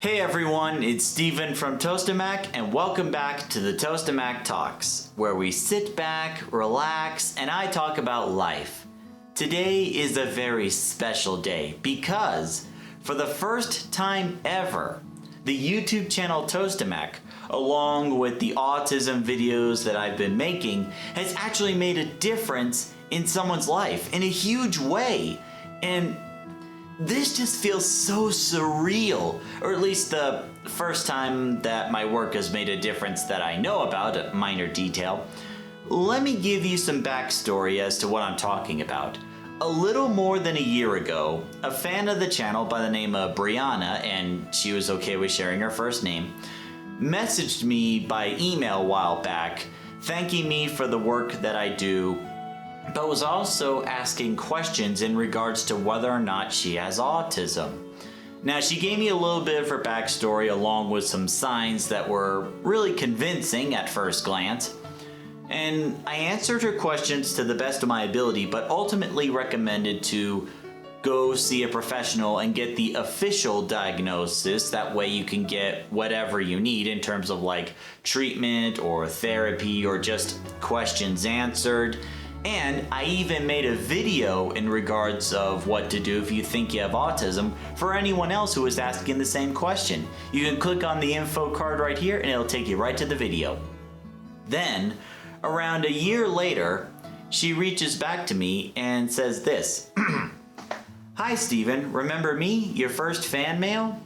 Hey everyone, it's Steven from Tostemac and welcome back to the Tostemac Talks, where we sit back, relax, and I talk about life. Today is a very special day because for the first time ever, the YouTube channel Tostemac, along with the autism videos that I've been making, has actually made a difference in someone's life in a huge way. And this just feels so surreal, or at least the first time that my work has made a difference that I know about, a minor detail. Let me give you some backstory as to what I'm talking about. A little more than a year ago, a fan of the channel by the name of Brianna, and she was okay with sharing her first name, messaged me by email a while back, thanking me for the work that I do, but was also asking questions in regards to whether or not she has autism. Now, she gave me a little bit of her backstory along with some signs that were really convincing at first glance. And I answered her questions to the best of my ability, but ultimately recommended to go see a professional and get the official diagnosis. That way you can get whatever you need in terms of like treatment or therapy or just questions answered. And I even made a video in regards of what to do if you think you have autism for anyone else who is asking the same question. You can click on the info card right here and it'll take you right to the video. Then, around a year later, she reaches back to me and says this. Hi Steven, remember me, your first fan mail?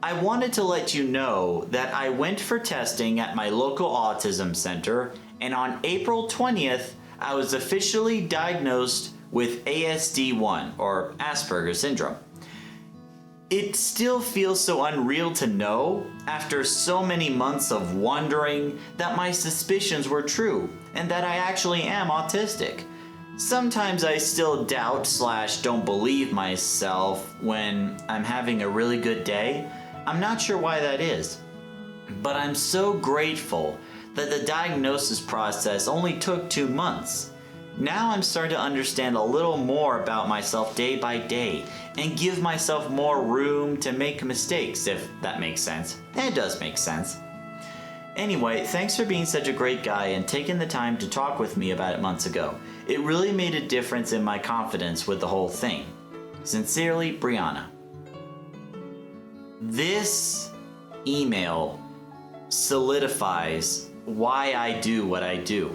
I wanted to let you know that I went for testing at my local autism center, and on April 20th, I was officially diagnosed with ASD1, or Asperger's syndrome. It still feels so unreal to know, after so many months of wondering, that my suspicions were true, and that I actually am autistic. Sometimes I still doubt / don't believe myself when I'm having a really good day. I'm not sure why that is, but I'm so grateful that the diagnosis process only took 2 months. Now I'm starting to understand a little more about myself day by day and give myself more room to make mistakes, if that makes sense. It does make sense. Anyway, thanks for being such a great guy and taking the time to talk with me about it months ago. It really made a difference in my confidence with the whole thing. Sincerely, Brianna. This email solidifies why I do what I do,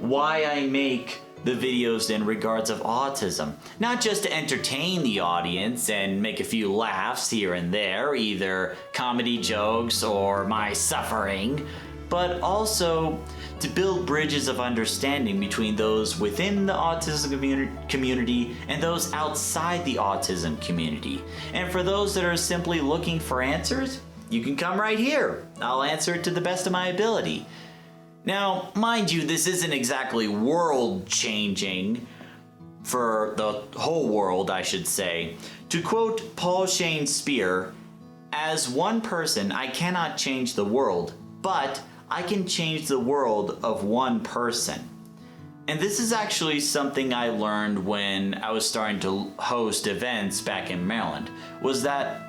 why I make the videos in regards of autism. Not just to entertain the audience and make a few laughs here and there, either comedy jokes or my suffering, but also to build bridges of understanding between those within the autism community and those outside the autism community. And for those that are simply looking for answers, you can come right here. I'll answer it to the best of my ability. Now, mind you, this isn't exactly world-changing for the whole world, I should say. To quote Paul Shane Spear, as one person, I cannot change the world, but I can change the world of one person. And this is actually something I learned when I was starting to host events back in Maryland, was that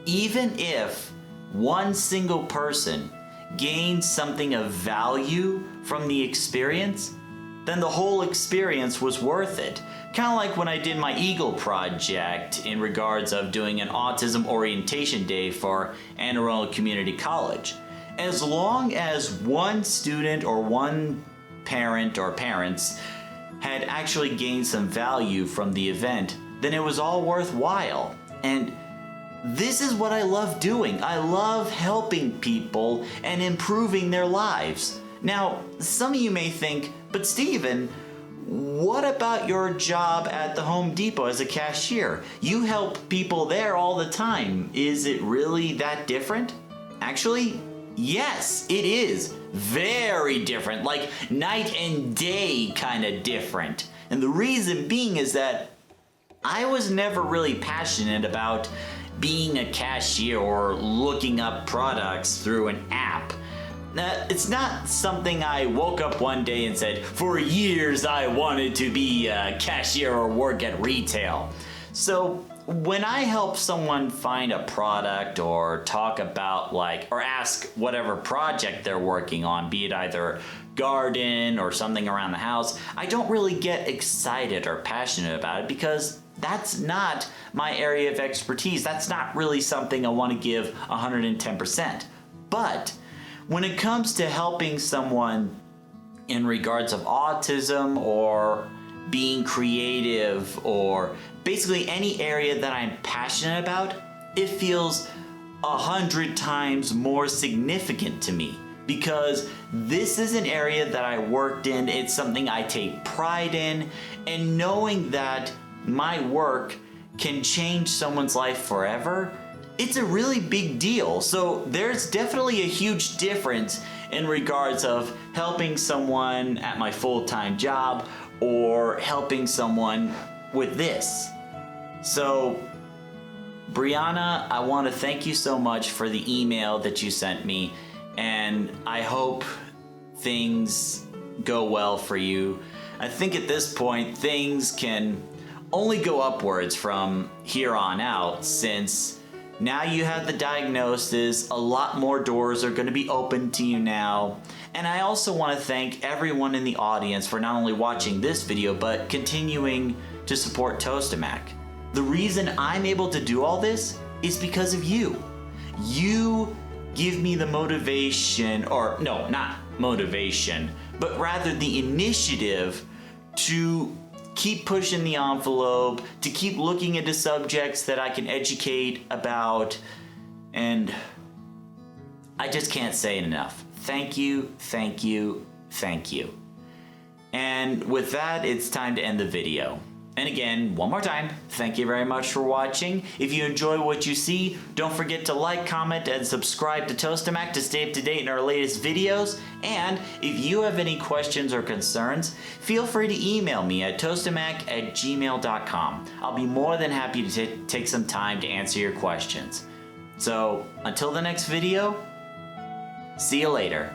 even if one single person gained something of value from the experience, then the whole experience was worth it. Kind of like when I did my Eagle project in regards of doing an autism orientation day for Anne Arundel Community College. As long as one student or one parent or parents had actually gained some value from the event, then it was all worthwhile. And this is what I love doing. I love helping people and improving their lives. Now, some of you may think, but Steven, what about your job at the Home Depot as a cashier? You help people there all the time. Is it really that different? Actually, yes, it is. Very different, like night and day kind of different. And the reason being is that I was never really passionate about being a cashier or looking up products through an app. It's not something I woke up one day and said, for years I wanted to be a cashier or work at retail. So when I help someone find a product or talk about or ask whatever project they're working on, be it either garden or something around the house, I don't really get excited or passionate about it because that's not my area of expertise. That's not really something I want to give 110%. But when it comes to helping someone in regards of autism or being creative or basically any area that I'm passionate about, it feels 100 times more significant to me because this is an area that I worked in. It's something I take pride in, and knowing that my work can change someone's life forever, it's a really big deal. So there's definitely a huge difference in regards of helping someone at my full-time job or helping someone with this. So Brianna, I want to thank you so much for the email that you sent me, and I hope things go well for you. I think at this point things can only go upwards from here on out, since now you have the diagnosis, a lot more doors are going to be open to you now. And I also want to thank everyone in the audience for not only watching this video, but continuing to support Tostemac. The reason I'm able to do all this is because of you. You give me the motivation, or no, not motivation, but rather the initiative to keep pushing the envelope, to keep looking into subjects that I can educate about, and I just can't say it enough. Thank you, thank you, thank you. And with that, it's time to end the video. And again, one more time, thank you very much for watching. If you enjoy what you see, don't forget to like, comment, and subscribe to Tostemac to stay up to date in our latest videos. And if you have any questions or concerns, feel free to email me at tostemac@gmail.com. I'll be more than happy to take some time to answer your questions. So until the next video, see you later.